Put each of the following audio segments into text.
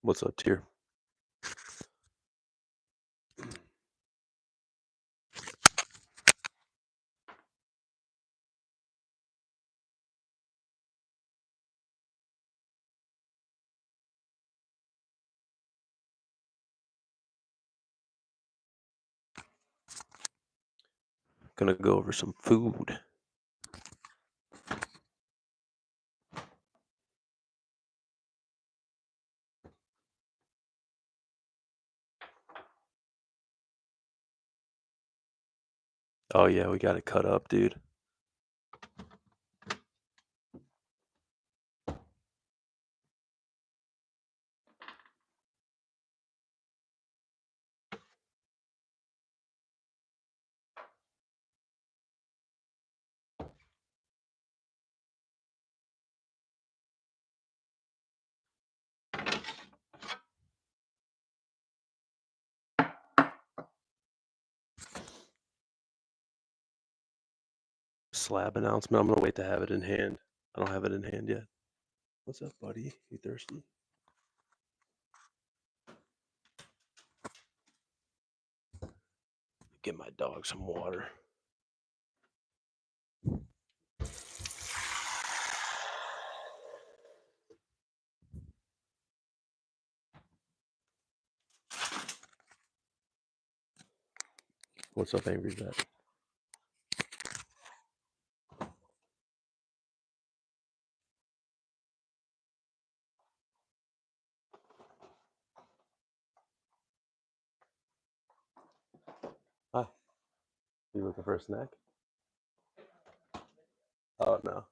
What's up, tier? Gonna go over some food. Oh yeah, we got it cut up, dude. Slab announcement. I'm gonna wait to have it in hand. I don't have it in hand yet. What's up, buddy? You thirsty? Get my dog some water. What's up, Angry Vet? Hi. You looking for a snack? Oh no.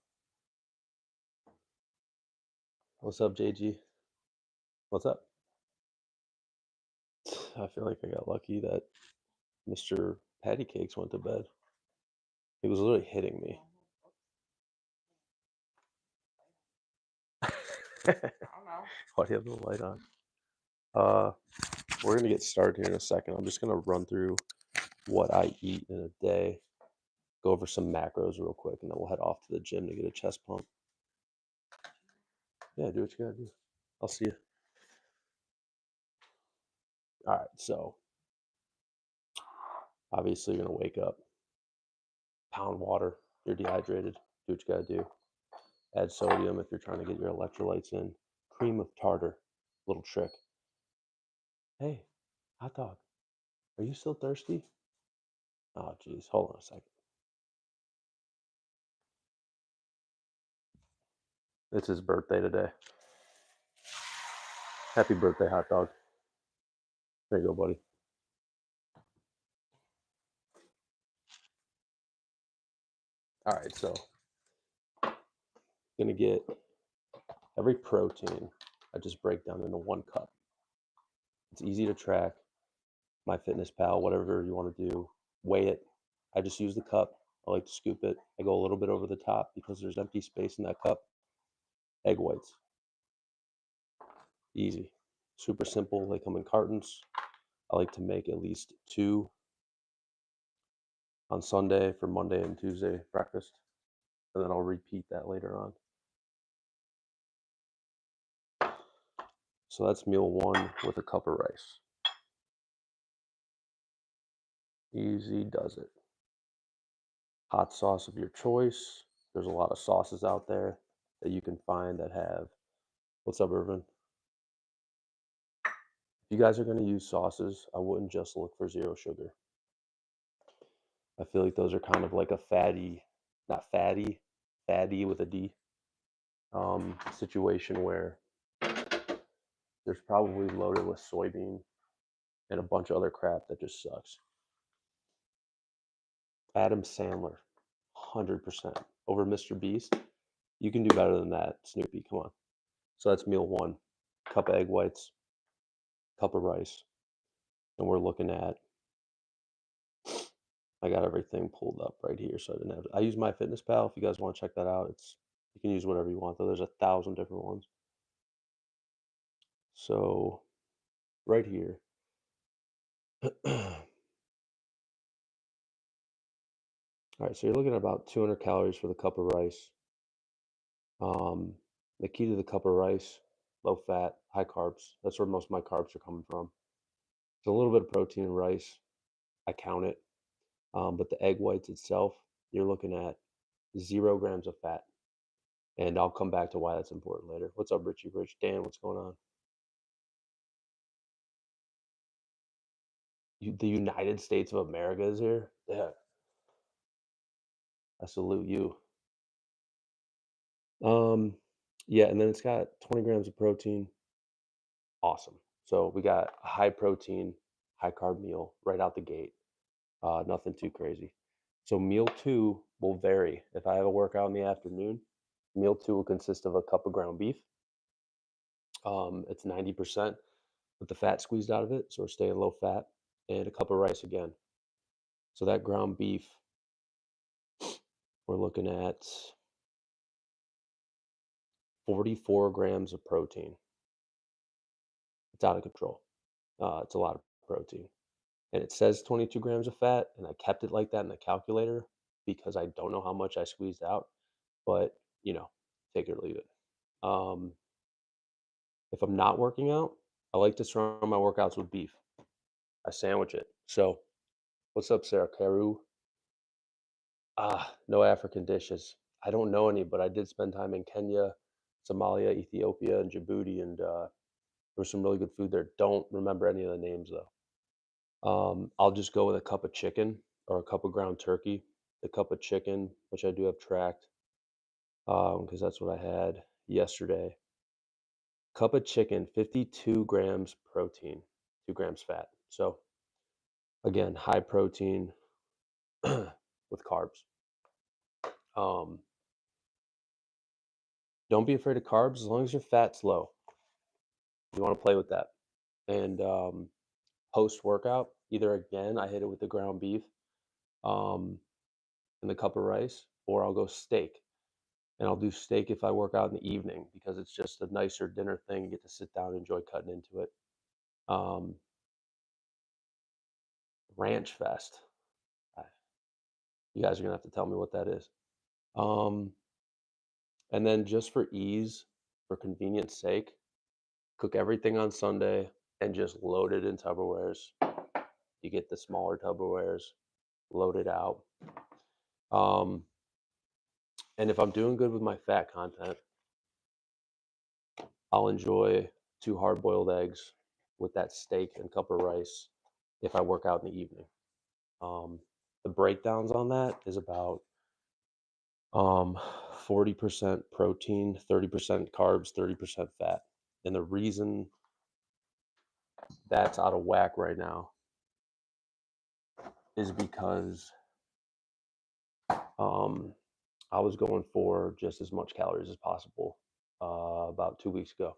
What's up, JG? What's up? I feel like I got lucky that Mr. Patty Cakes went to bed. He was literally hitting me. Why do you have the light on? We're gonna get started here in a second. I'm just gonna run through what I eat in a day, go over some macros real quick, and then we'll head off to the gym to get a chest pump. Yeah, do what you gotta do. I'll see you. All right, so obviously you're gonna wake up, pound water. You're dehydrated. Do what you gotta do. Add sodium if you're trying to get your electrolytes in. Cream of tartar, little trick. Hey, hot dog, are you still thirsty? Oh, geez, hold on a second. It's his birthday today. Happy birthday, hot dog. There you go, buddy. All right, so gonna get every protein. I just break down into 1 cup. It's easy to track. MyFitnessPal, whatever you want to do, weigh it. I just use the cup. I like to scoop it. I go a little bit over the top because there's empty space in that cup. Egg whites. Easy. Super simple. They come in cartons. I like to make at least 2 on Sunday for Monday and Tuesday breakfast. And then I'll repeat that later on. So that's meal 1 with a cup of rice. Easy does it. Hot sauce of your choice. There's a lot of sauces out there that you can find that have. What's up, Irvin? If you guys are going to use sauces, I wouldn't just look for 0 sugar. I feel like those are kind of like a fatty, not fatty, fatty with a D, situation where there's probably loaded with soybean and a bunch of other crap that just sucks. Adam Sandler, 100% over Mr. Beast. You can do better than that, Snoopy. Come on. So that's meal 1. Cup of egg whites, cup of rice, and we're looking at. I got everything pulled up right here, so I didn't have. I use MyFitnessPal. If you guys want to check that out, you can use whatever you want. Though there's 1,000 different ones. So right here. All right, so you're looking at about 200 calories for the cup of rice. The key to the cup of rice, low fat, high carbs. That's where most of my carbs are coming from. So a little bit of protein in rice. I count it. But the egg whites itself, you're looking at 0 grams of fat. And I'll come back to why that's important later. What's up, Richie Rich? Dan, what's going on? The United States of America is here? Yeah, I salute you. Um, yeah, and then it's got 20 grams of protein. Awesome. So we got a high protein, high carb meal right out the gate. Nothing too crazy. So meal two will vary. If I have a workout in the afternoon, meal two will consist of a cup of ground beef. It's 90% with the fat squeezed out of it, so we're staying low fat, and a cup of rice again. So that ground beef, we're looking at 44 grams of protein. It's out of control. It's a lot of protein. And it says 22 grams of fat, and I kept it like that in the calculator because I don't know how much I squeezed out, but take it or leave it. Um, if I'm not working out, I like to surround my workouts with beef. I sandwich it. So, what's up, Sarah Carew? No African dishes. I don't know any, but I did spend time in Kenya, Somalia, Ethiopia, and Djibouti, and there was some really good food there. Don't remember any of the names though. I'll just go with a cup of chicken or a cup of ground turkey. The cup of chicken, which I do have tracked, because that's what I had yesterday. Cup of chicken, 52 grams protein, 2 grams fat. So again, high protein with carbs. Um, don't be afraid of carbs as long as your fat's low. You want to play with that. And post workout, either again, I hit it with the ground beef um, and the cup of rice, or I'll go steak. And I'll do steak if I work out in the evening because it's just a nicer dinner thing. You get to sit down and enjoy cutting into it. Um, Ranch Fest. I- You guys are gonna have to tell me what that is. Um, and then just for ease, for convenience sake, cook everything on Sunday and just load it in Tupperwares. You get the smaller Tupperwares, load it out. Um, and if I'm doing good with my fat content, I'll enjoy 2 hard-boiled eggs with that steak and cup of rice if I work out in the evening. Um, the breakdowns on that is about 40% protein, 30% carbs, 30% fat. And the reason that's out of whack right now is because um, I was going for just as much calories as possible about 2 weeks ago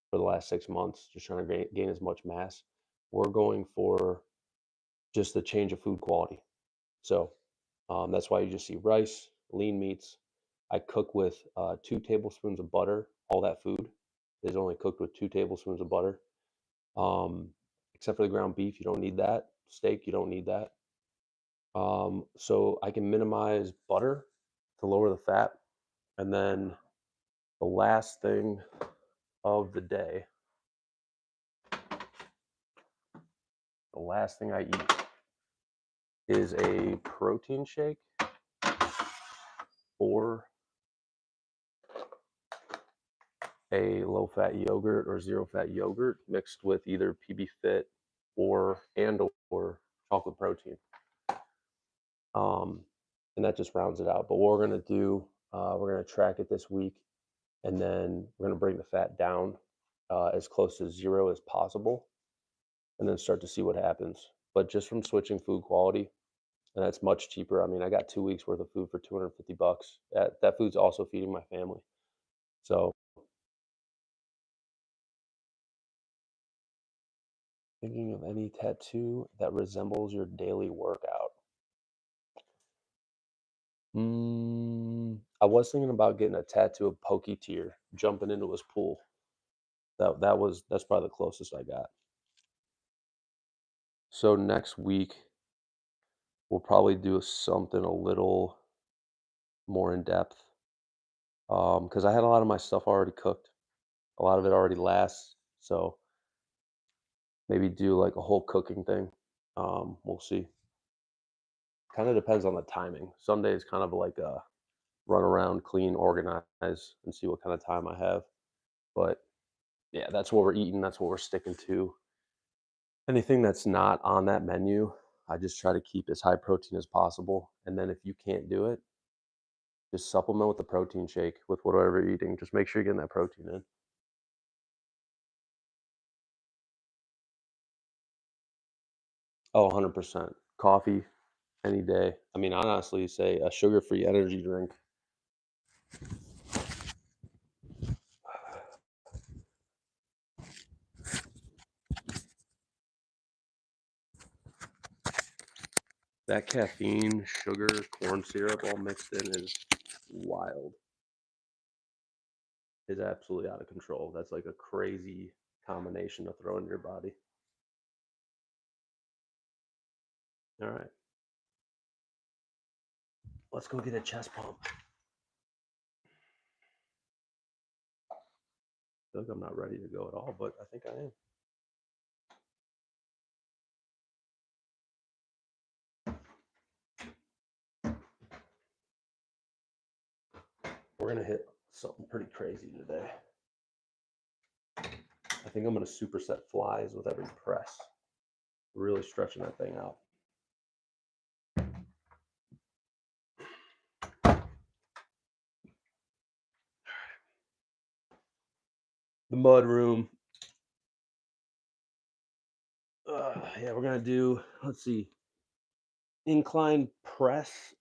for the last 6 months, just trying to gain as much mass. We're going for just a change of food quality. So that's why you just see rice, lean meats. I cook with 2 tablespoons of butter. All that food is only cooked with 2 tablespoons of butter. Um, except for the ground beef, you don't need that. Steak, you don't need that. So I can minimize butter to lower the fat. And then the last thing of the day, the last thing I eat is a protein shake or a low fat yogurt or zero fat yogurt mixed with either PB Fit or chocolate protein. Um, and that just rounds it out. But what we're gonna do, we're gonna track it this week, and then we're gonna bring the fat down as close to zero as possible, and then start to see what happens. But just from switching food quality, and that's much cheaper. I mean, I got 2 weeks worth of food for $250. That food's also feeding my family. So thinking of any tattoo that resembles your daily workout. I was thinking about getting a tattoo of Pokey Tier jumping into his pool. That's probably the closest I got. So next week we'll probably do something a little more in depth because I had a lot of my stuff already cooked. A lot of it already lasts, so maybe do like a whole cooking thing. We'll see. Kind of depends on the timing. Some days kind of like run around, clean, organize, and see what kind of time I have. But yeah, that's what we're eating. That's what we're sticking to. Anything that's not on that menu, I just try to keep as high protein as possible. And then if you can't do it, just supplement with the protein shake with whatever you're eating. Just make sure you're getting that protein in. Oh, 100%. Coffee any day. I mean, I honestly say a sugar-free energy drink. That caffeine, sugar, corn syrup all mixed in is wild. Is absolutely out of control. That's like a crazy combination to throw in your body. All right, let's go get a chest pump. I feel like I'm not ready to go at all, but I think I am. We're gonna hit something pretty crazy today. I think I'm gonna superset flies with every press. Really stretching that thing out. The mud room. Yeah, we're gonna do. Let's see, incline press.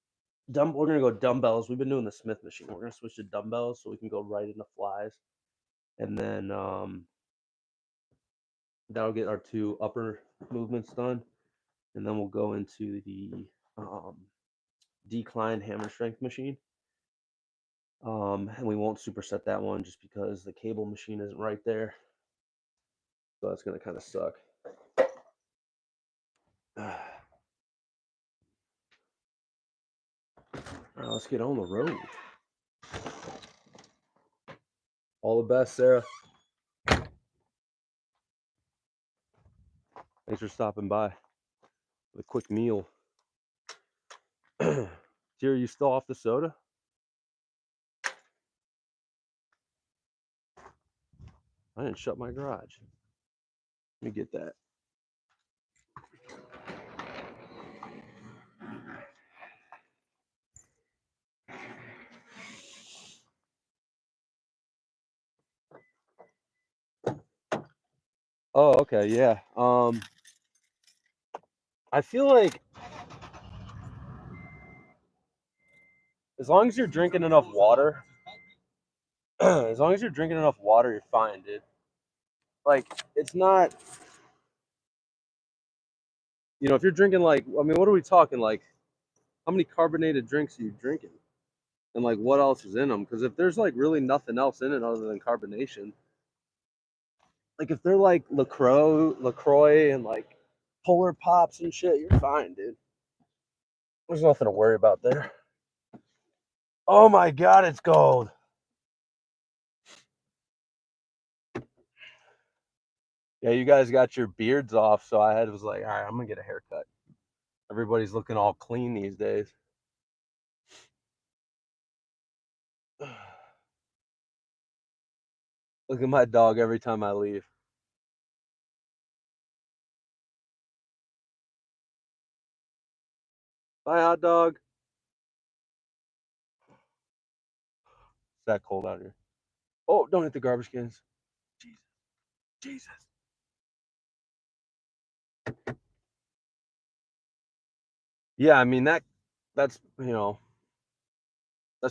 We're gonna go dumbbells. We've been doing the Smith machine. We're gonna switch to dumbbells so we can go right into flies, and then that'll get our two upper movements done, and then we'll go into the decline hammer strength machine. And we won't superset that one just because the cable machine isn't right there, so that's gonna kind of suck. All right, let's get on the road. All the best, Sarah. Thanks for stopping by. A quick meal. Dear, you still off the soda? I didn't shut my garage. Let me get that. Oh, okay, yeah. I feel like as long as you're drinking enough water, as long as you're drinking enough water, you're fine, dude. Like, it's not, if you're drinking like, I mean, what are we talking? Like, how many carbonated drinks are you drinking? And like, what else is in them? Because if there's like really nothing else in it other than carbonation, like if they're like LaCroix and like Polar Pops and shit, you're fine, dude. There's nothing to worry about there. Oh my God, it's gold. Yeah, you guys got your beards off, so I was like, all right, I'm gonna get a haircut. Everybody's looking all clean these days. Look at my dog every time I leave. Bye, hot dog. It's that cold out here. Oh, don't hit the garbage cans. Jesus. Jesus. Yeah, I mean that's that's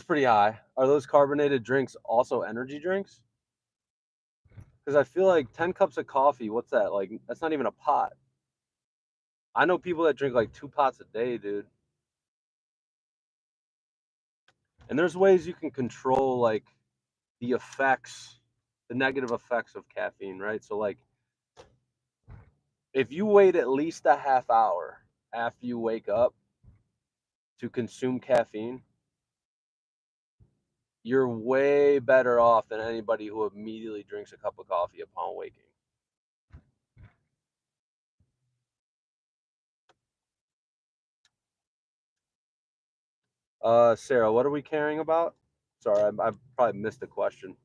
pretty high. Are those carbonated drinks also energy drinks? Because I feel like 10 cups of coffee, what's that? Like, that's not even a pot. I know people that drink like 2 pots a day, dude. And there's ways you can control like the effects, the negative effects of caffeine, right? So like if you wait at least a half hour after you wake up to consume caffeine, you're way better off than anybody who immediately drinks a cup of coffee upon waking. Sarah, what are we caring about? Sorry, I probably missed the question.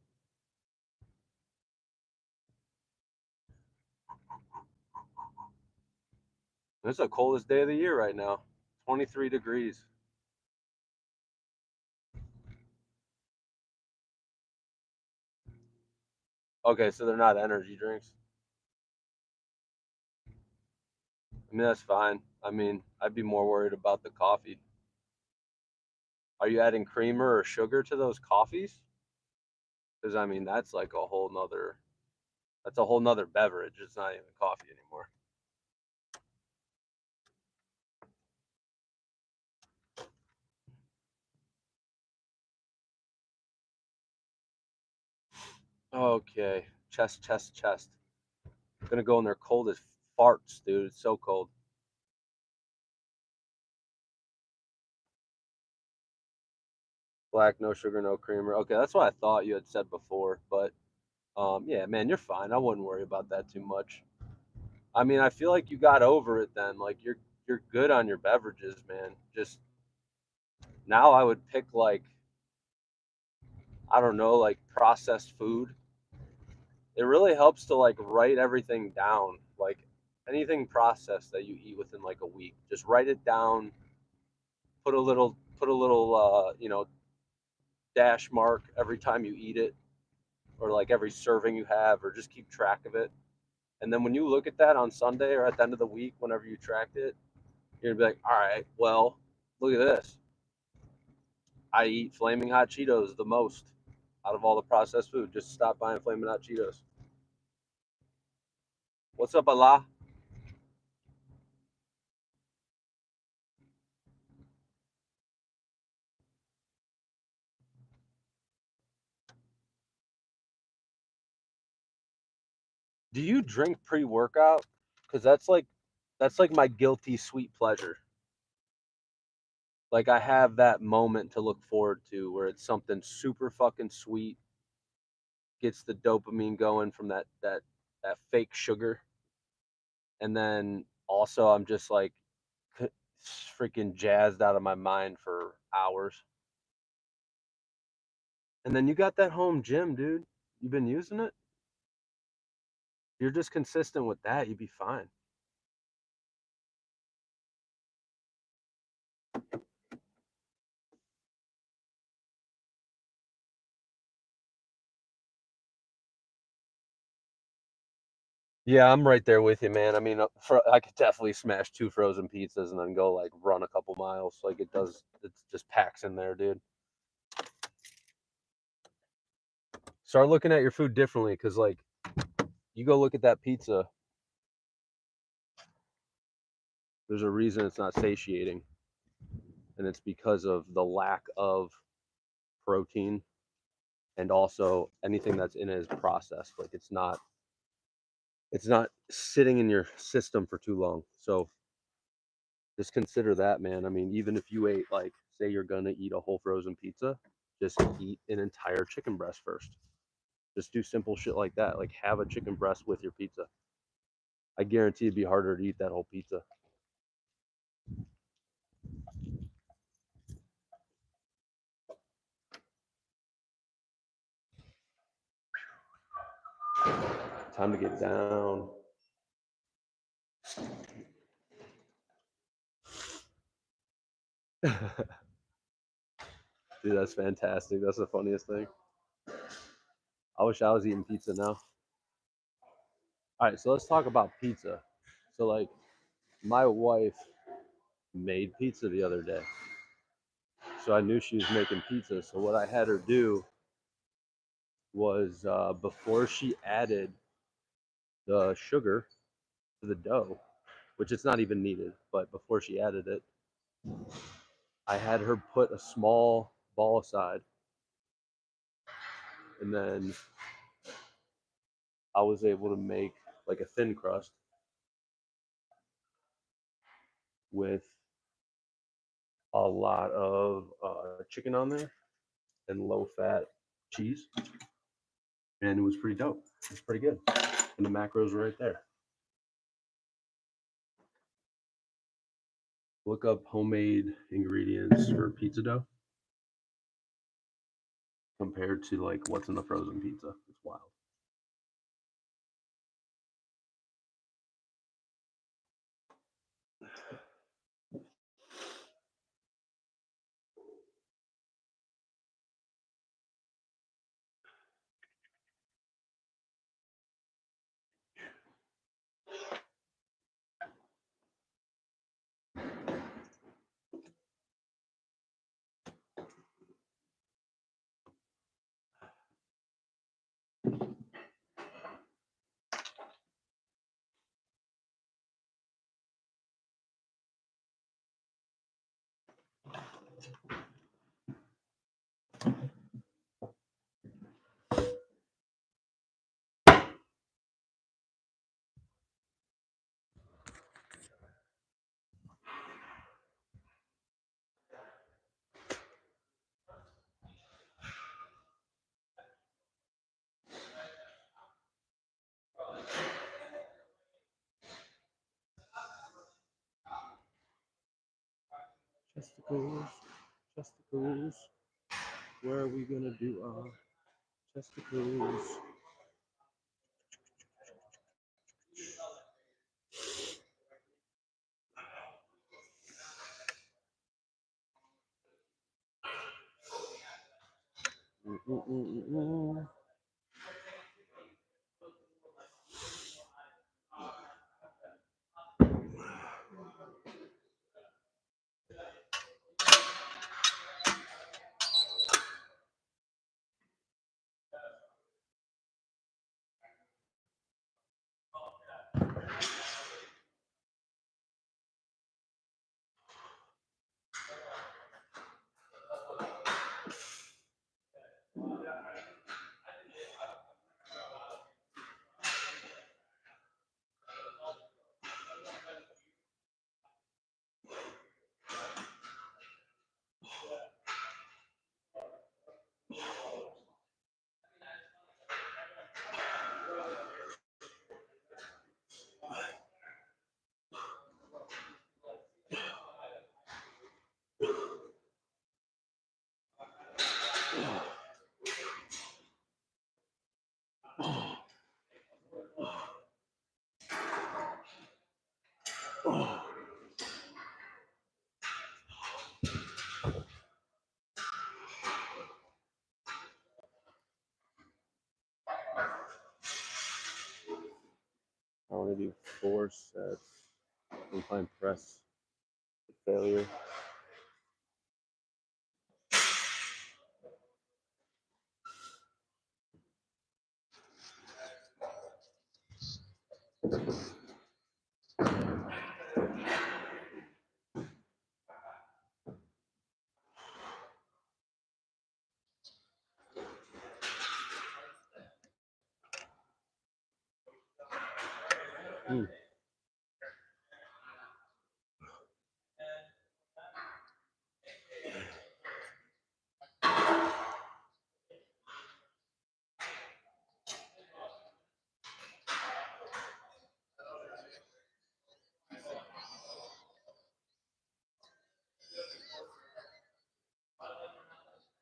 It's the coldest day of the year right now, 23 degrees. Okay, so they're not energy drinks. I mean, that's fine. I mean, I'd be more worried about the coffee. Are you adding creamer or sugar to those coffees? Because I mean, that's a whole nother beverage. It's not even coffee anymore. Okay, chest. Gonna go in there cold as farts, dude. It's so cold. Black, no sugar, no creamer. Okay, that's what I thought you had said before. But yeah, man, you're fine. I wouldn't worry about that too much. I mean, I feel like you got over it then. Like you're good on your beverages, man. Just now, I would pick like I don't know, like processed food. It really helps to like write everything down. Like anything processed that you eat within like a week, just write it down. Put a little dash mark every time you eat it, or like every serving you have, or just keep track of it. And then when you look at that on Sunday or at the end of the week, whenever you tracked it, you're gonna be like, all right, well, look at this. I eat flaming hot Cheetos the most out of all the processed food. Just stop buying flaming hot Cheetos. What's up, Allah? Do you drink pre-workout? Because that's like my guilty sweet pleasure. Like I have that moment to look forward to where it's something super fucking sweet, gets the dopamine going from that fake sugar, and then also I'm just like freaking jazzed out of my mind for hours. And then you got that home gym, dude. You've been using it. You're just consistent with that. You'd be fine. Yeah, I'm right there with you, man. I mean, I could definitely smash 2 frozen pizzas and then go like run a couple miles. Like it does, it just packs in there, dude. Start looking at your food differently, because like you go look at that pizza. There's a reason it's not satiating, and it's because of the lack of protein, and also anything that's in it is processed. Like it's not sitting in your system for too long. So just consider that, man. I mean, even if you ate, like, say you're gonna eat a whole frozen pizza, just eat an entire chicken breast first. Just do simple shit like that. Like have a chicken breast with your pizza. I guarantee it'd be harder to eat that whole pizza. Time to get down. Dude, that's fantastic. That's the funniest thing. I wish I was eating pizza now. All right, so let's talk about pizza. So, like, my wife made pizza the other day. So I knew she was making pizza. So what I had her do was before she added the sugar to the dough, which it's not even needed, but before she added it, I had her put a small ball aside, and then I was able to make like a thin crust with a lot of chicken on there, and low fat cheese, and it was pretty dope. It's pretty good, and the macros are right there. Look up homemade ingredients for pizza dough compared to like what's in the frozen pizza. It's wild. Testicles, testicles. Where are we gonna do our testicles? Mm-mm-mm-mm. I want to do 4 sets. Incline press failure. Mm.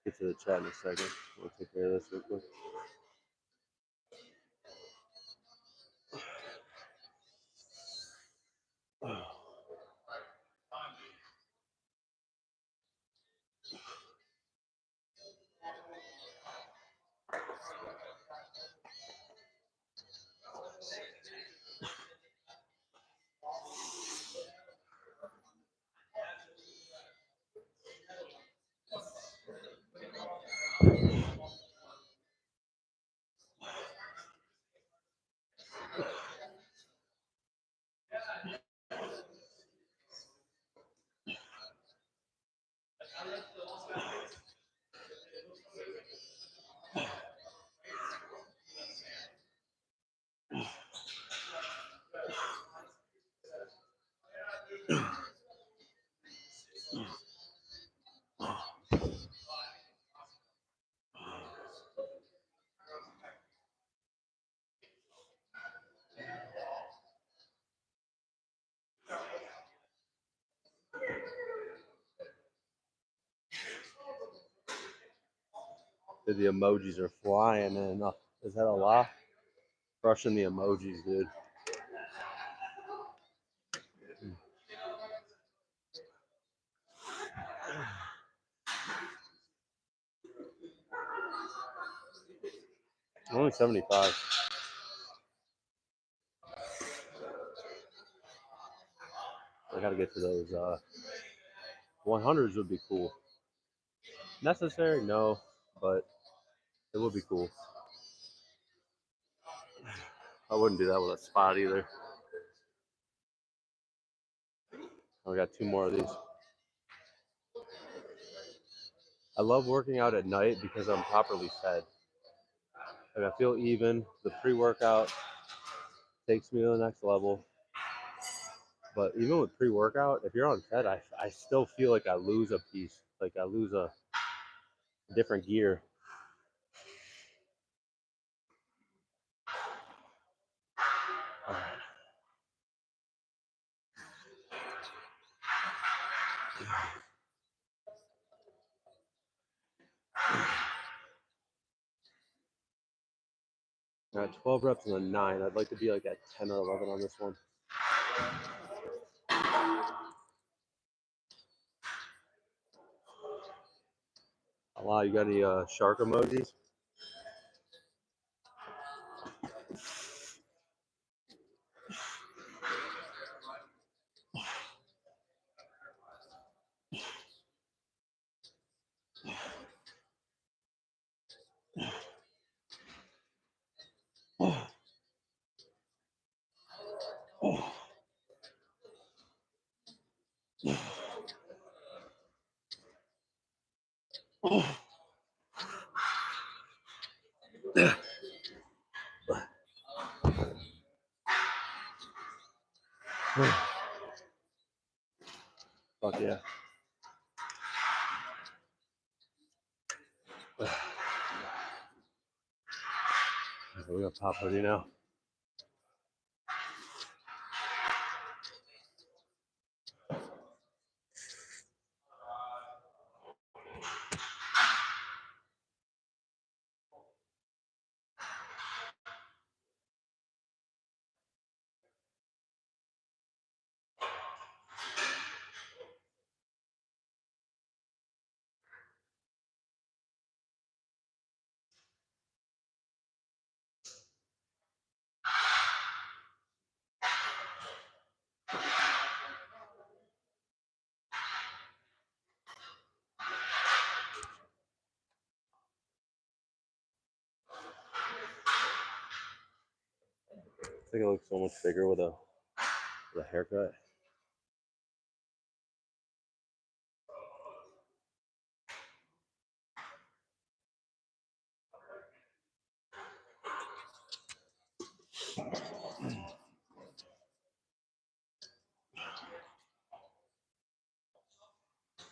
Get to the chat in a second. We'll take care of this real quick. Dude, the emojis are flying in. Is that a lot? Crushing the emojis, dude. Only 75. I gotta get to those 100s would be cool. Necessary? No, but it would be cool. I wouldn't do that with a spot either. I got 2 more of these. I love working out at night because I'm properly fed. Like I feel even. The pre-workout takes me to the next level. But even with pre-workout, if you're unfed, I still feel like I lose a piece. Like I lose a different gear. All right, 12 reps and a 9. I'd like to be like at 10 or 11 on this one. Allah, you got any shark emojis? Fuck yeah. We got Pop Hoodie now. I think it looks so much bigger with a haircut.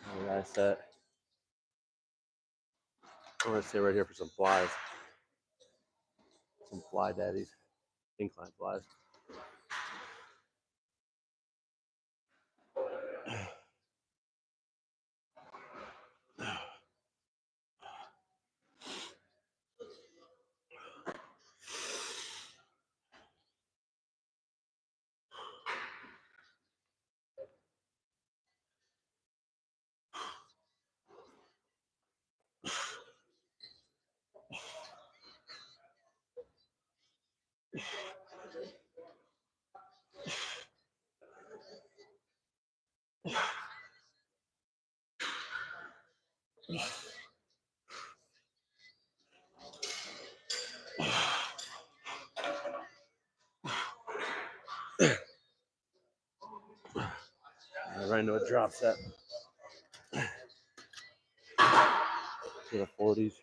All right, set. I'm gonna stay right here for some flies. Some fly daddies. Incline flies. Right into a drop set. To the 40s.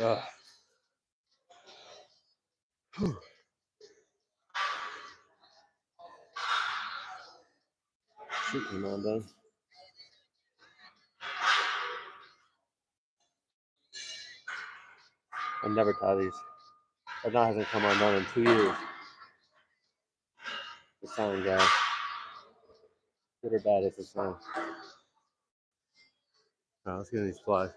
Ugh. Shoot, come on, done. I never tie these. That knot hasn't come undone in 2 years. The sign, guys. Good or bad, it's a sign. All right, let's get in these flies.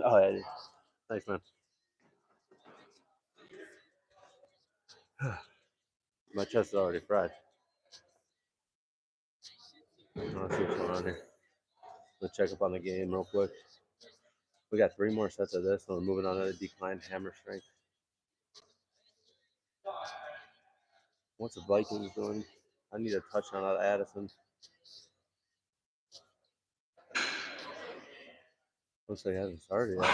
Oh, yeah. Thanks, man. My chest is already fried. Let's see what's going on here. Let's check up on the game real quick. We got 3 more sets of this, and we're moving on to the decline hammer strength. What's the Vikings doing? I need a touchdown out of Addison. Looks like it hasn't started yet.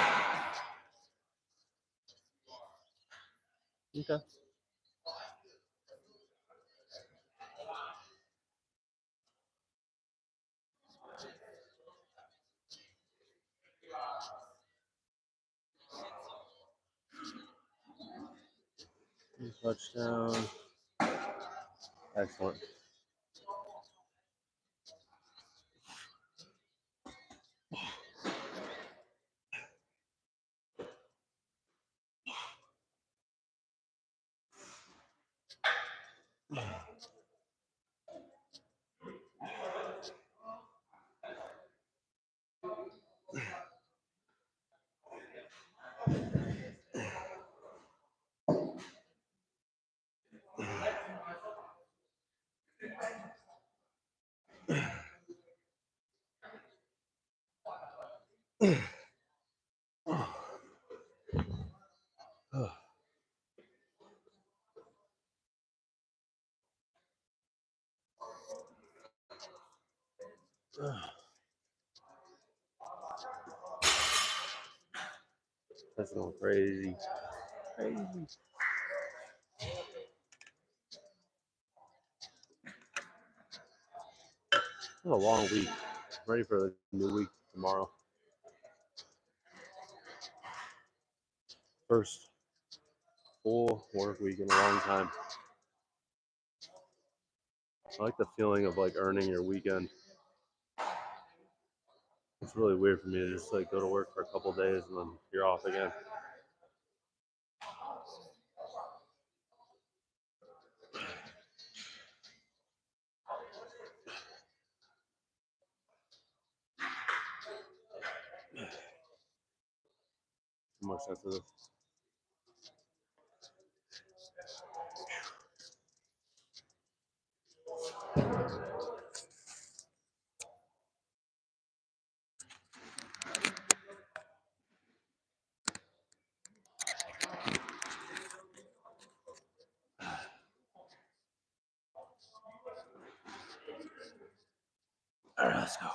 Okay. Touchdown. Excellent. That's going crazy. Crazy. It's a long week. Ready for the new week tomorrow. First full work week in a long time. I like the feeling of like earning your weekend. It's really weird for me to just like go to work for a couple days and then you're off again. More sense of this. All right, let's go.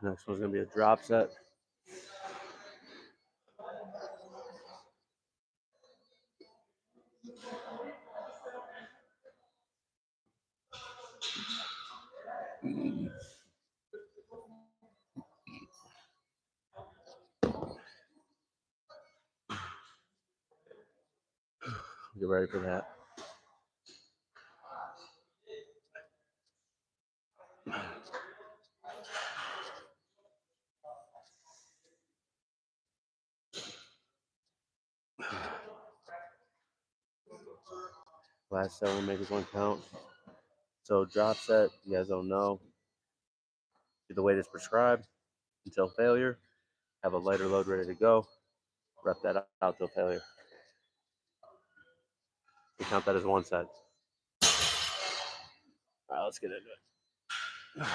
Next one's gonna be a drop set. Get ready for that. Last set will make this one count. So drop set, you guys don't know. Do the weight as prescribed until failure. Have a lighter load ready to go. Rep that out till failure. We count that as one set. All right, let's get into it.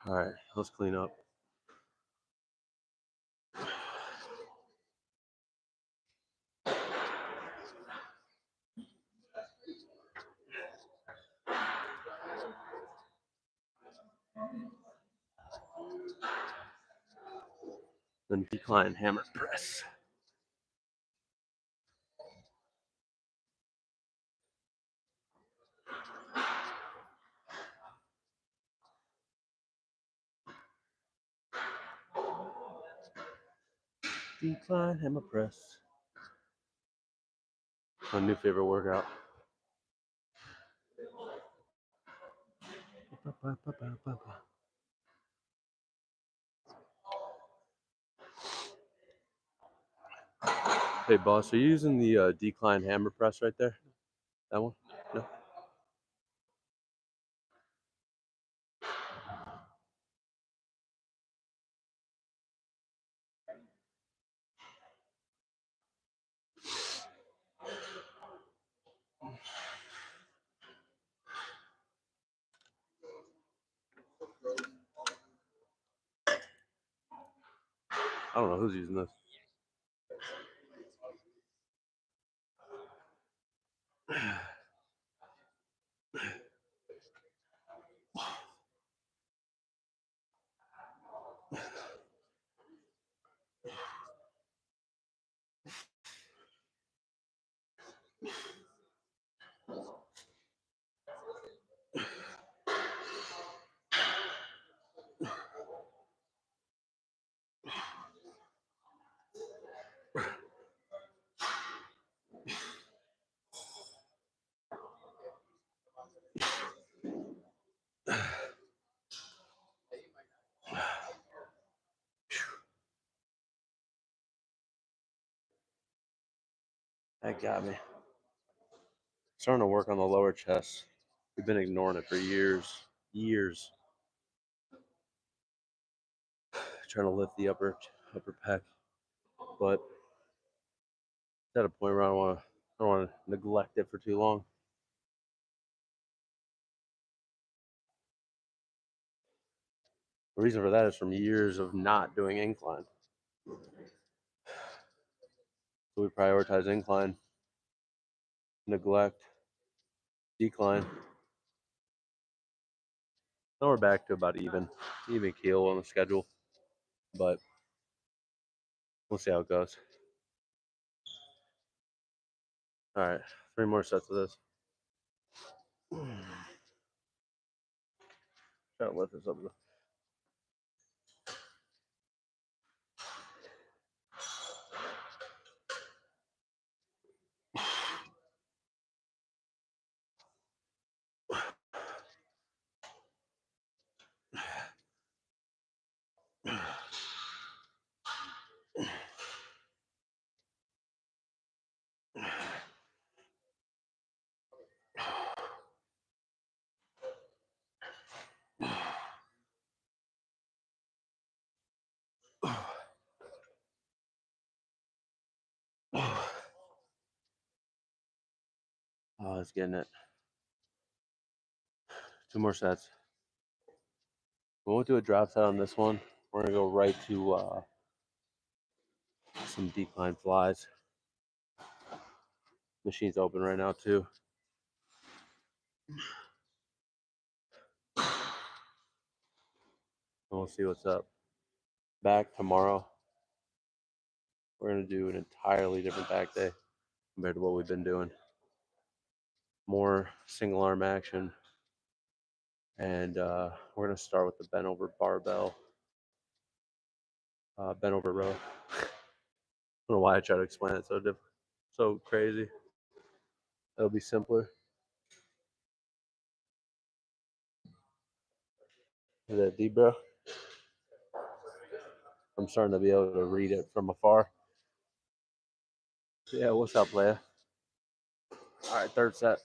All right, let's clean up. Then decline hammer press. Decline hammer press. My new favorite workout. Hey boss, are you using the decline hammer press right there? That one? No? I don't know who's using this. That got me. Starting to work on the lower chest. We've been ignoring it for years. Trying to lift the upper pec, but it's at a point where I don't want to neglect it for too long. The reason for that is from years of not doing incline. So we prioritize incline, neglect, decline. Now we're back to about even keel on the schedule, but we'll see how it goes. All right, 3 more sets of this. Try to lift this up. Oh, it's getting it. 2 more sets. We won't do a drop set on this one. We're gonna go right to some decline flies. Machine's open right now too. And we'll see what's up. Back tomorrow. We're gonna do an entirely different back day compared to what we've been doing. More single arm action. And we're gonna start with the bent over barbell, bent over row. I don't know why I try to explain it so crazy. It'll be simpler. Is that deep, bro? I'm starting to be able to read it from afar. Yeah, what's up, Leia? All right, third set.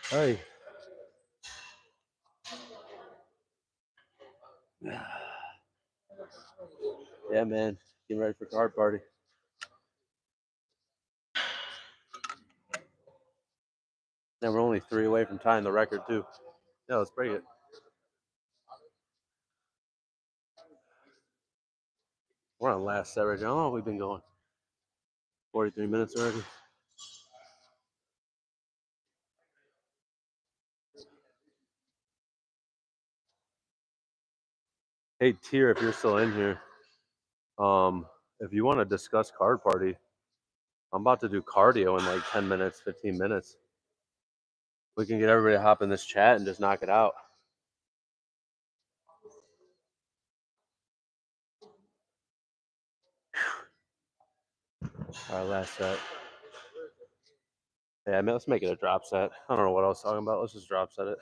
Hey. Yeah, man. Getting ready for card party. And we're only 3 away from tying the record, too. Yeah, let's break it. We're on last set right now. How long have we been going? 43 minutes already. Hey, Tier, if you're still in here, if you want to discuss card party, I'm about to do cardio in like 10 minutes, 15 minutes. We can get everybody to hop in this chat and just knock it out. All right, last set. Yeah, man, let's make it a drop set. I don't know what I was talking about. Let's just drop set it.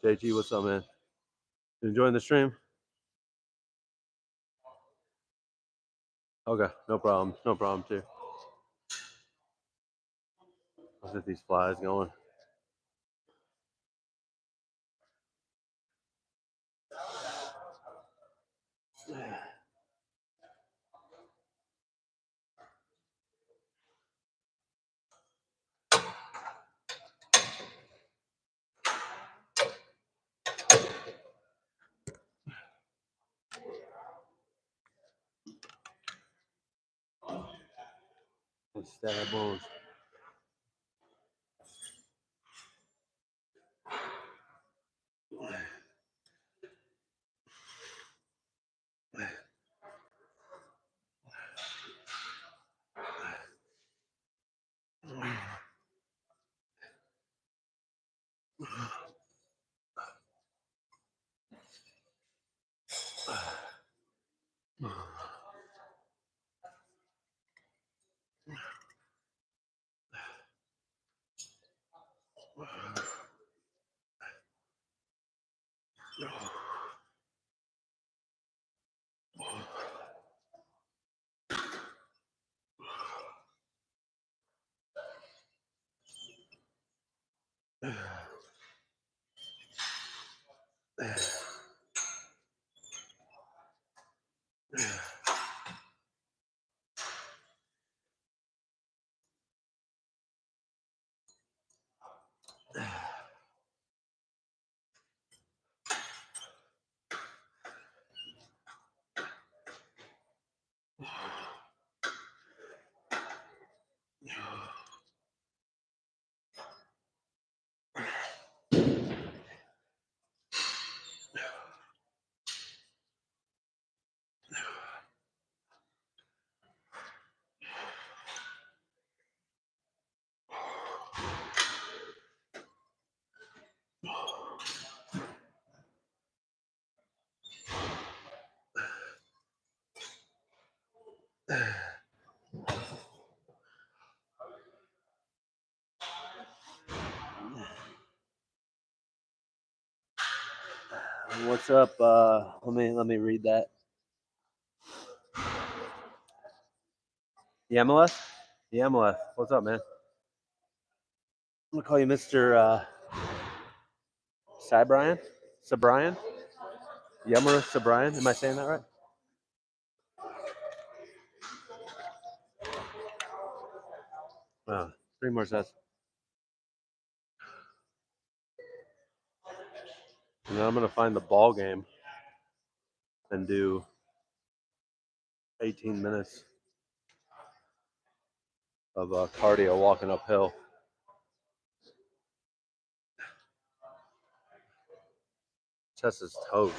JG, what's up, man? You enjoying the stream? Okay, no problem. No problem, too. Let's get these flies going. Stab bones. What's up? Let me read that. Yemeleth? Yemeleth. What's up, man? I'm gonna call you Mr. Sabrian? Sabrian? Yemeleth Sabrian? Am I saying that right? 3 more sets. And then I'm gonna find the ball game and do 18 minutes of cardio walking uphill. Chest is toast.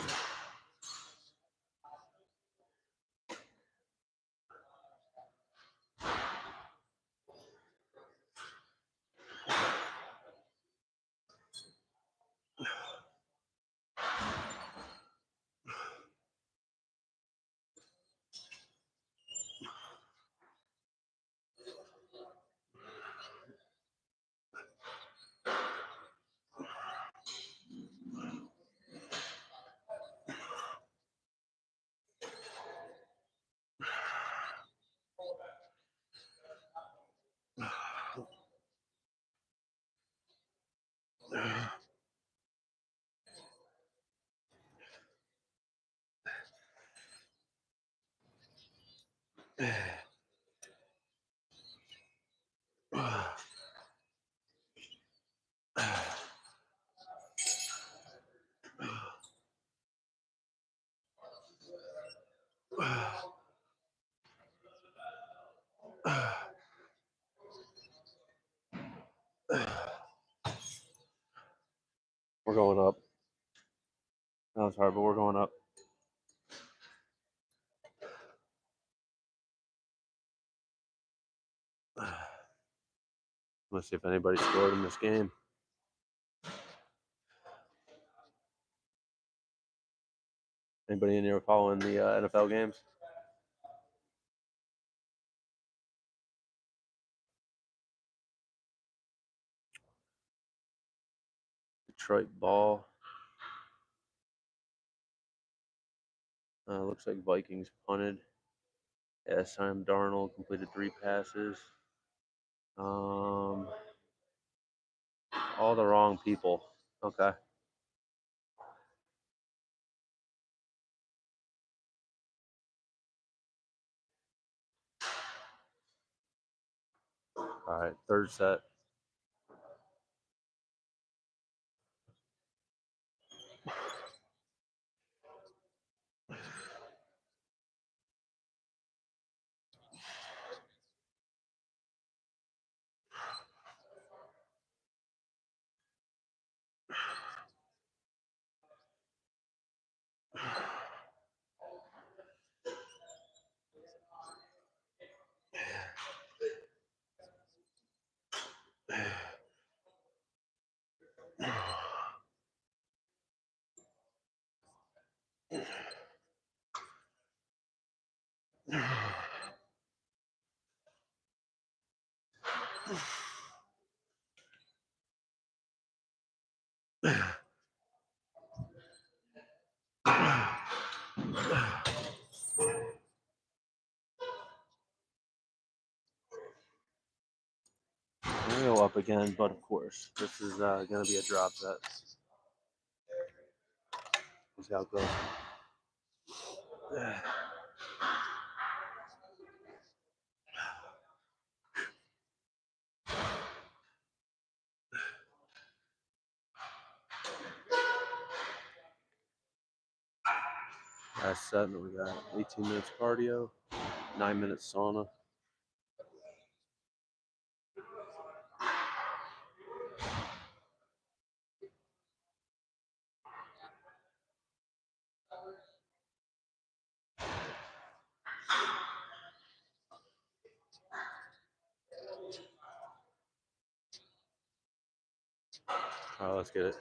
We're going up. That was hard, but we're going up. Let's see if anybody scored in this game. Anybody in here following the NFL games? Detroit ball. Looks like Vikings punted. Yeah, Sam Darnold completed 3 passes. All the wrong people. Okay. All right, third set. I'm gonna go up again, but of course, this is gonna be a drop set. We'll see how it goes. Last set, and we got 18 minutes cardio, 9 minutes sauna. All right, let's get it.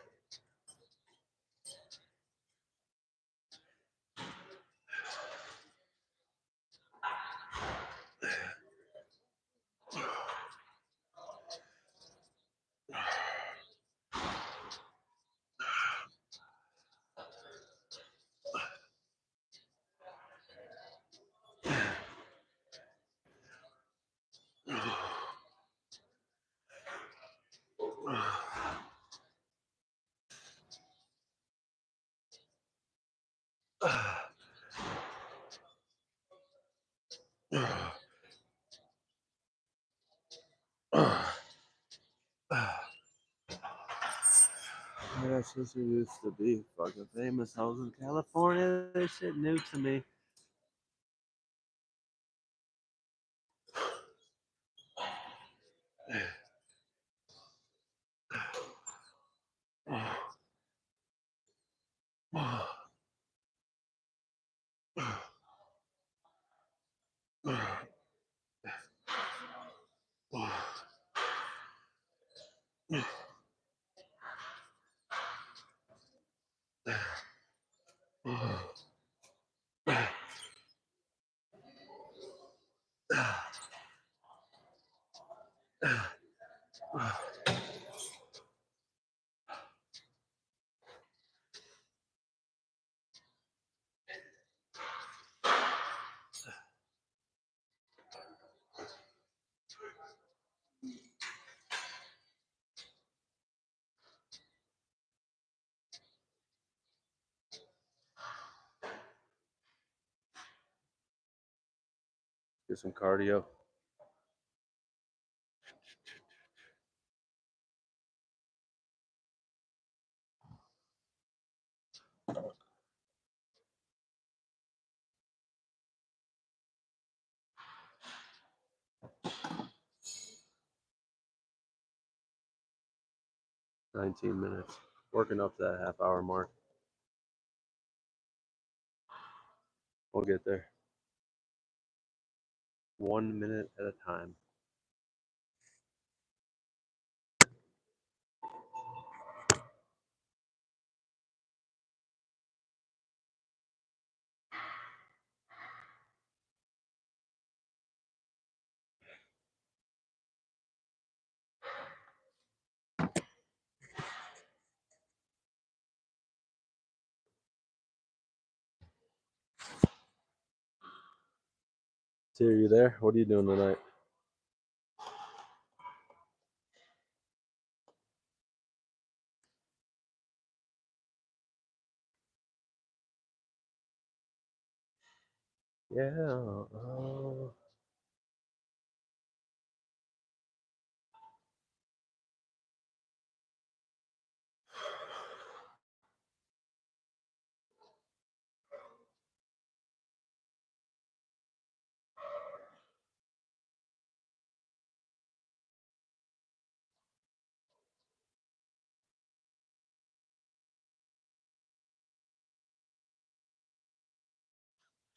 My sister used to be fucking famous. I was in California. This shit new to me. Get some cardio. "19 minutes. Working up to that half-hour mark. We'll get there. 1 minute at a time." T, are you there? What are you doing tonight? Yeah.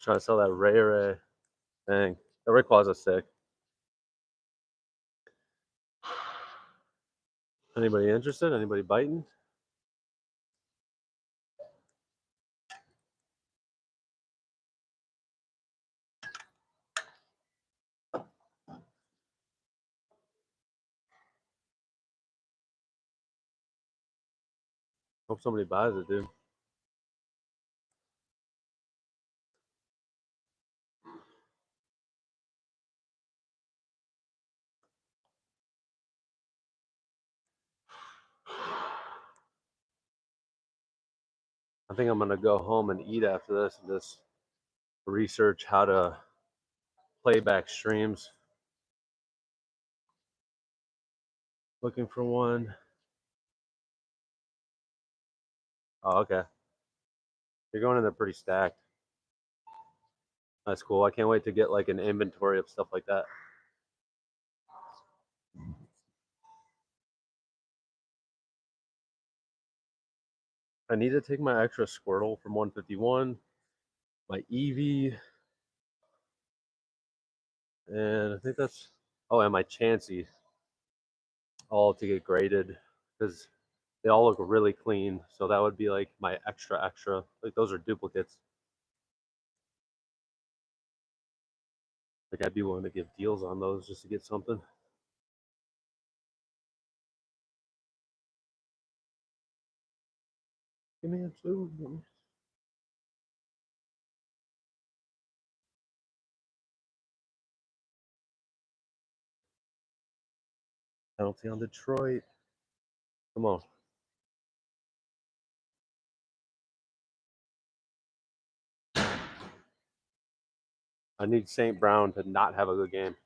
Trying to sell that Ray. Dang. The Rayquaza is sick. Anybody interested? Anybody biting? Hope somebody buys it, dude. I think I'm gonna go home and eat after this and just research how to play back streams. Looking for one. Oh, okay. You're going in there pretty stacked. That's cool. I can't wait to get like an inventory of stuff like that. I need to take my extra Squirtle from 151, my Eevee, and I think that's, oh, and my Chansey, all to get graded because they all look really clean. So that would be like my extra. Like those are duplicates. Like I'd be willing to give deals on those just to get something. Give me a food. Penalty on Detroit. Come on. I need St. Brown to not have a good game.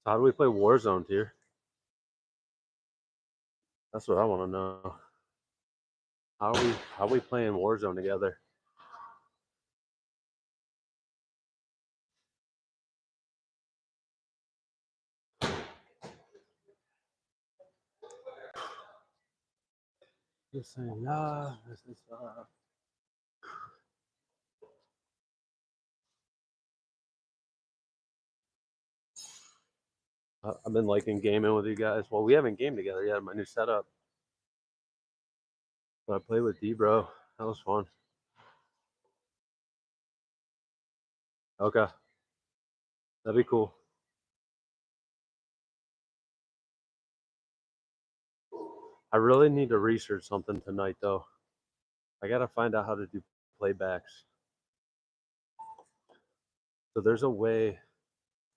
How do we play Warzone here? That's what I want to know. How are we playing Warzone together? Just saying, nah, this is I've been liking gaming with you guys. Well, we haven't gamed together yet. My new setup. But I played with D, bro. That was fun. Okay, that'd be cool. I really need to research something tonight, though. I gotta find out how to do playbacks. So there's a way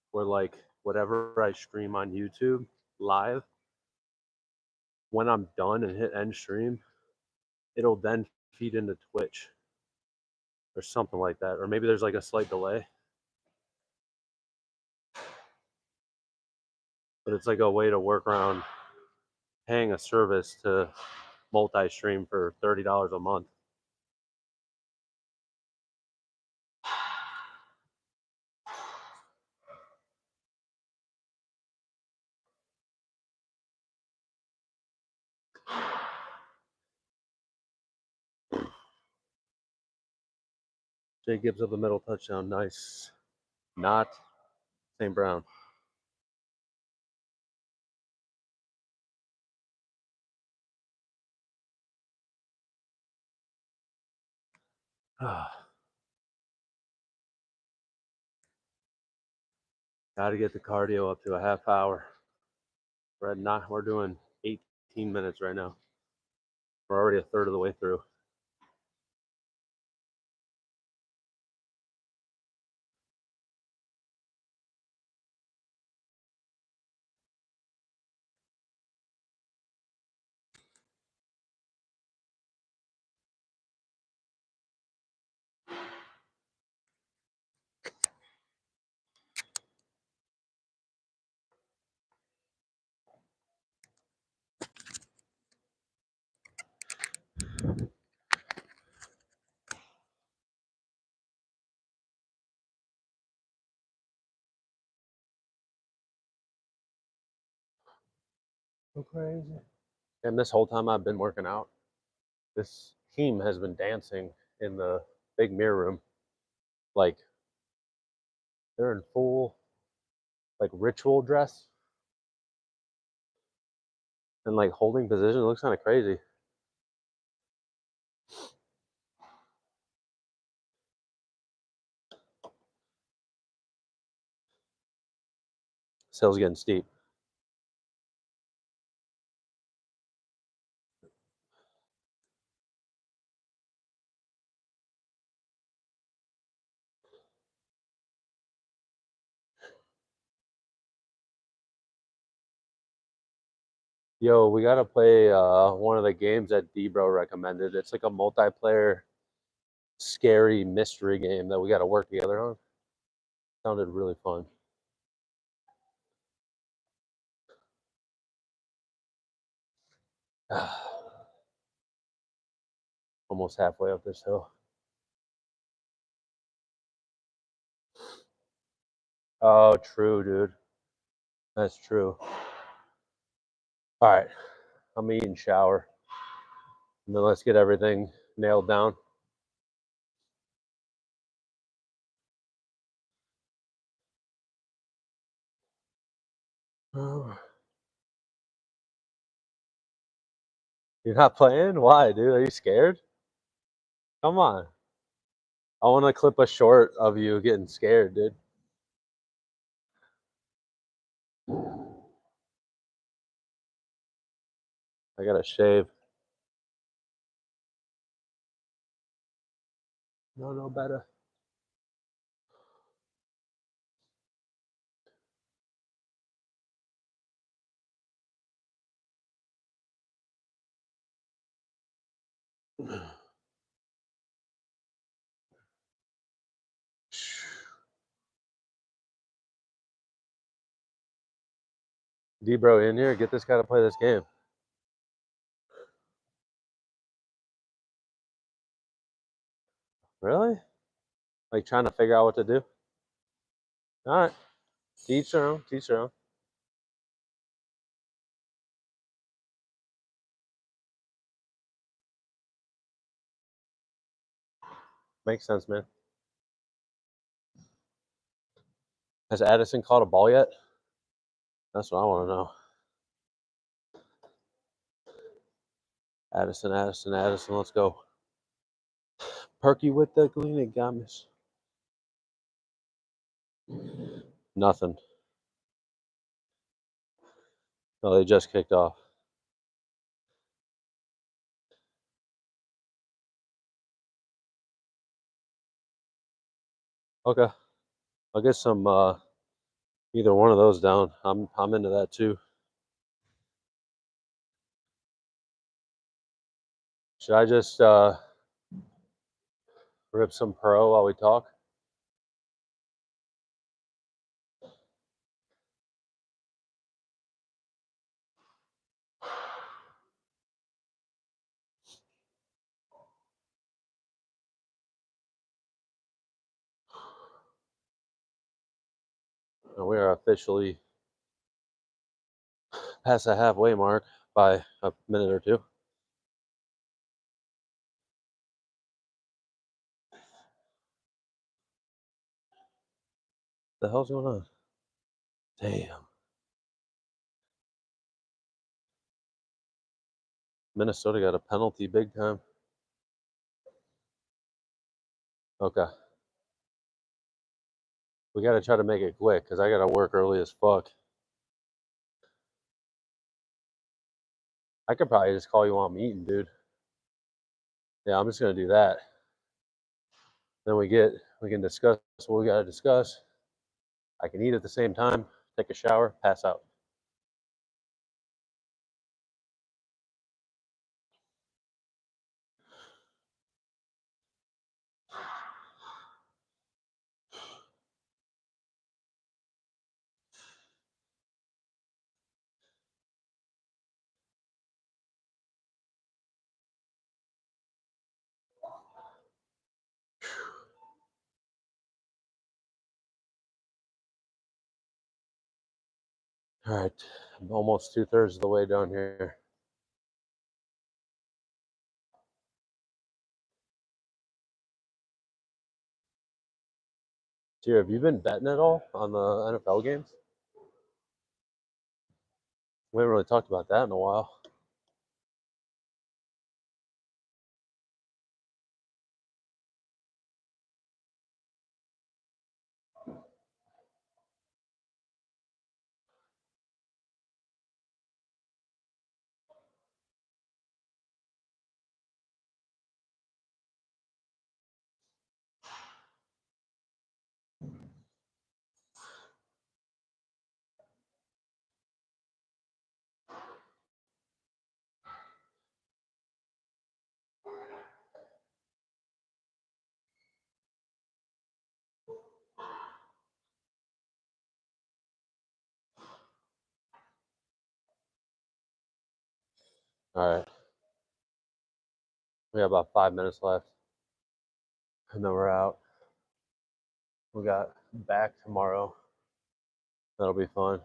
where, like, whatever I stream on YouTube live, when I'm done and hit end stream, it'll then feed into Twitch or something like that. Or maybe there's like a slight delay. But it's like a way to work around paying a service to multi-stream for $30 a month. Jay Gibbs up the middle touchdown. Nice. Not St. Brown. Got to get the cardio up to a half hour. We're doing 18 minutes right now. We're already a third of the way through. So crazy. And this whole time I've been working out, this team has been dancing in the big mirror room. Like they're in full like ritual dress and like holding position. It looks kind of crazy. Sales getting steep. Yo, we gotta play one of the games that Debro recommended. It's like a multiplayer, scary mystery game that we gotta work together on. Sounded really fun. Almost halfway up this hill. Oh, true, dude. That's true. All right, I'm gonna eat and shower, and then let's get everything nailed down. You're not playing? Why, dude? Are you scared? Come on. I want to clip a short of you getting scared, dude. I gotta shave. No better. D-bro in here. Get this guy to play this game. Really? Like trying to figure out what to do? All right. Teach their own. Teach their own. Makes sense, man. Has Addison caught a ball yet? That's what I want to know. Addison, let's go. Perky with the clean gamis. Nothing. No, they just kicked off. Okay. I'll get some either one of those down. I'm into that too. Should I just rip some pro while we talk? We are officially past the halfway mark by a minute or two. The hell's going on? Damn. Minnesota got a penalty big time. Okay. We got to try to make it quick because I got to work early as fuck. I could probably just call you while I'm eating, dude. Yeah, I'm just going to do that. Then we can discuss what we got to discuss. I can eat at the same time, take a shower, pass out. All right, I'm almost 2/3 of the way done here. Dude, have you been betting at all on the NFL games? We haven't really talked about that in a while. All right, we got about 5 minutes left, and then we're out. We got back tomorrow. That'll be fun.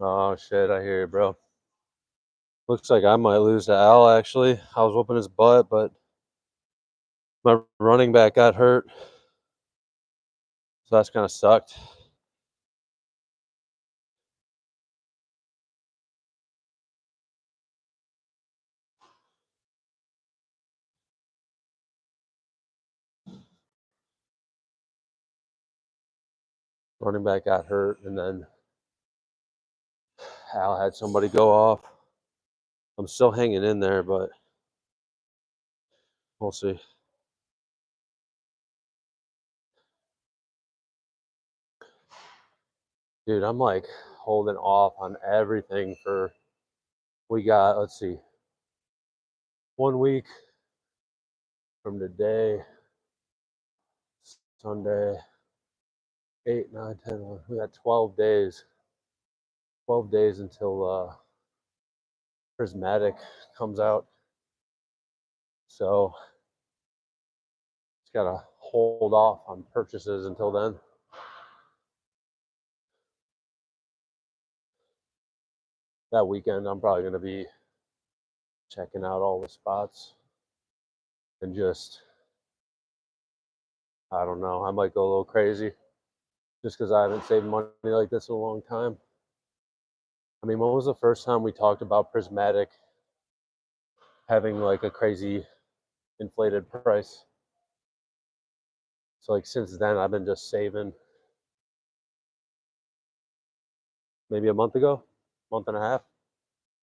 Oh shit, I hear you, bro. Looks like I might lose to Al, actually. I was whooping his butt, but my running back got hurt. So that's kind of sucked. Running back got hurt, and then Al had somebody go off. I'm still hanging in there, but we'll see. Dude, I'm like holding off on everything for, we got, let's see, 1 week from today, Sunday, 8, 9, 10, 11. We got 12 days. 12 days until Prismatic comes out. So just gotta hold off on purchases until then. That weekend, I'm probably gonna be checking out all the spots and just, I don't know, I might go a little crazy just because I haven't saved money like this in a long time. I mean, when was the first time we talked about Prismatic having like a crazy inflated price? So like since then, I've been just saving. Maybe a month ago, month and a half,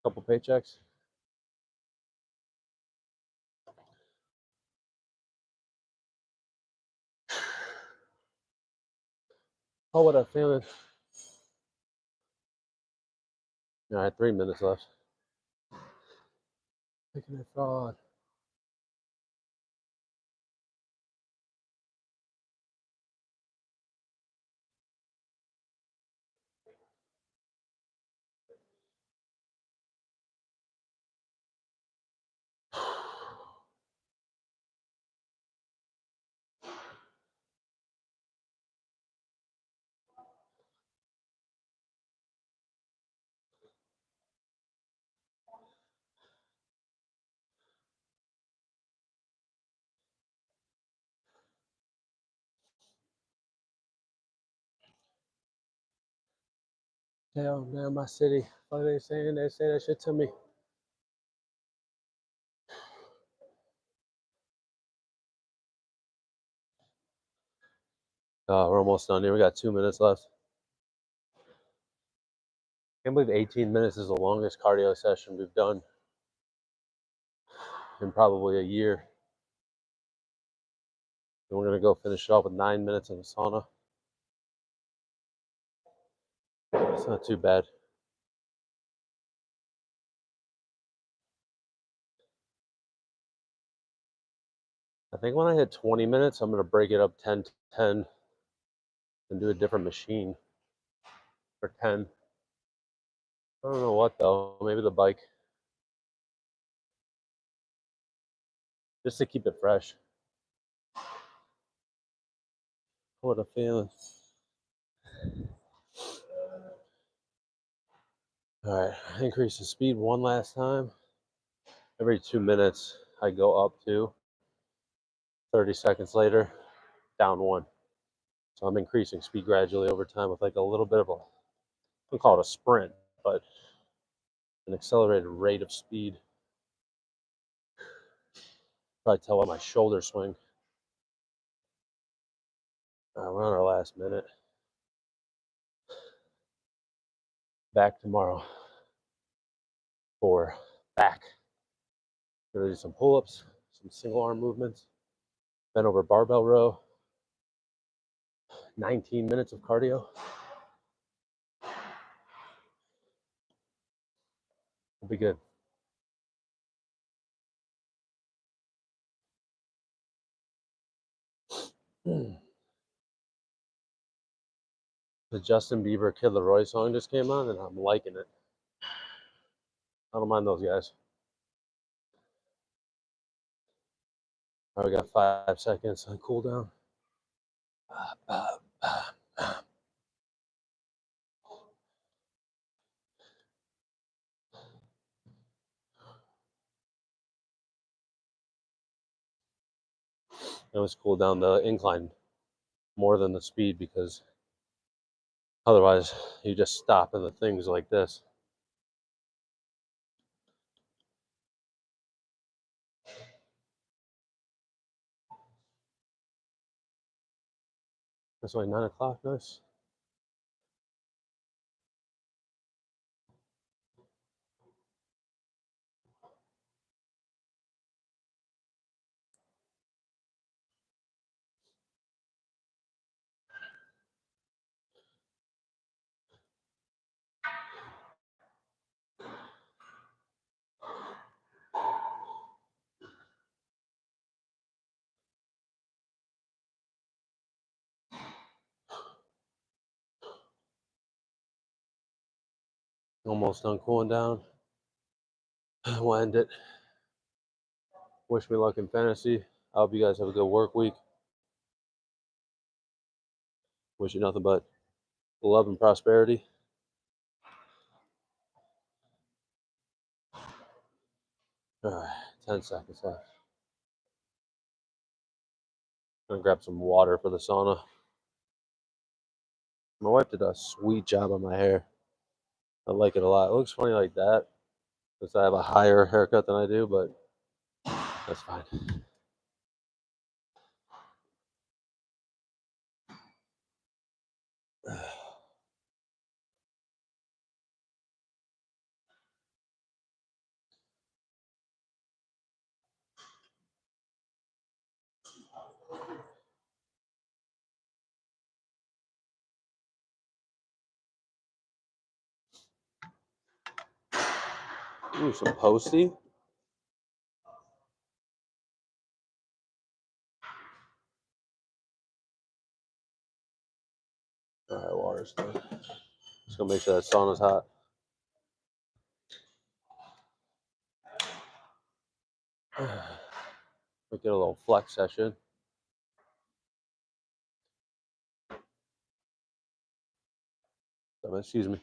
couple paychecks. Oh, what up, family? All right, 3 minutes left. Making it fraud. Damn, my city. What are they saying? They say that shit to me. We're almost done here. We got 2 minutes left. I can't believe 18 minutes is the longest cardio session we've done in probably a year. And we're gonna go finish it off with 9 minutes in the sauna. It's not too bad. I think when I hit 20 minutes, I'm gonna break it up 10 to 10 and do a different machine for 10. I don't know what though. Maybe the bike. Just to keep it fresh. What a feeling. All right, increase the speed one last time. Every 2 minutes, I go up 2. 30 seconds later, down 1. So I'm increasing speed gradually over time with like a little bit of a, I don't call it a sprint, but an accelerated rate of speed. Probably tell by my shoulder swing. We're on our last minute. Back tomorrow for back. Gonna do some pull-ups, some single arm movements, bent over barbell row, 19 minutes of cardio. It'll be good. The Justin Bieber Kid Laroi song just came on, and I'm liking it. I don't mind those guys. All right, we got 5 seconds on cooldown. I always cool down the incline more than the speed because otherwise you just stop in the things like this. It's only 9 o'clock, nice. Almost done cooling down. We'll end it. Wish me luck in fantasy. I hope you guys have a good work week. Wish you nothing but love and prosperity. All right, 10 seconds left. Gonna grab some water for the sauna. My wife did a sweet job on my hair. I like it a lot. It looks funny like that because I have a higher haircut than I do, but that's fine. Ooh, some posty. All right, water's done. Just gonna make sure that sauna's hot. We get a little flex session. Excuse me.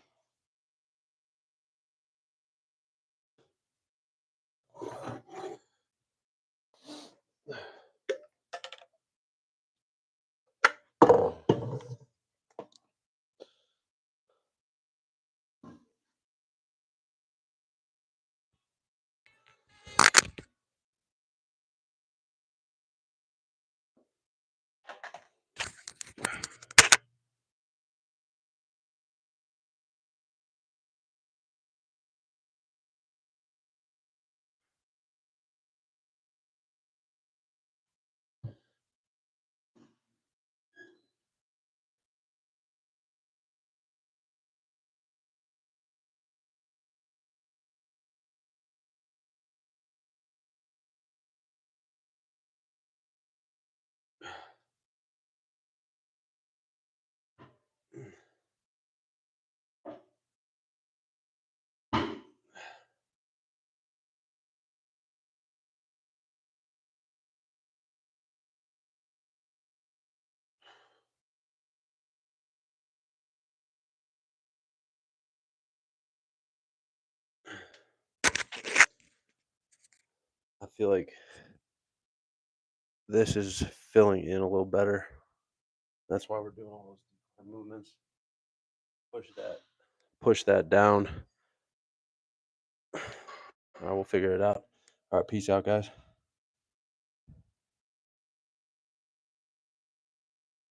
I feel like this is filling in a little better. That's why we're doing all those decline movements. Push that down. All right, we'll figure it out. All right, peace out, guys.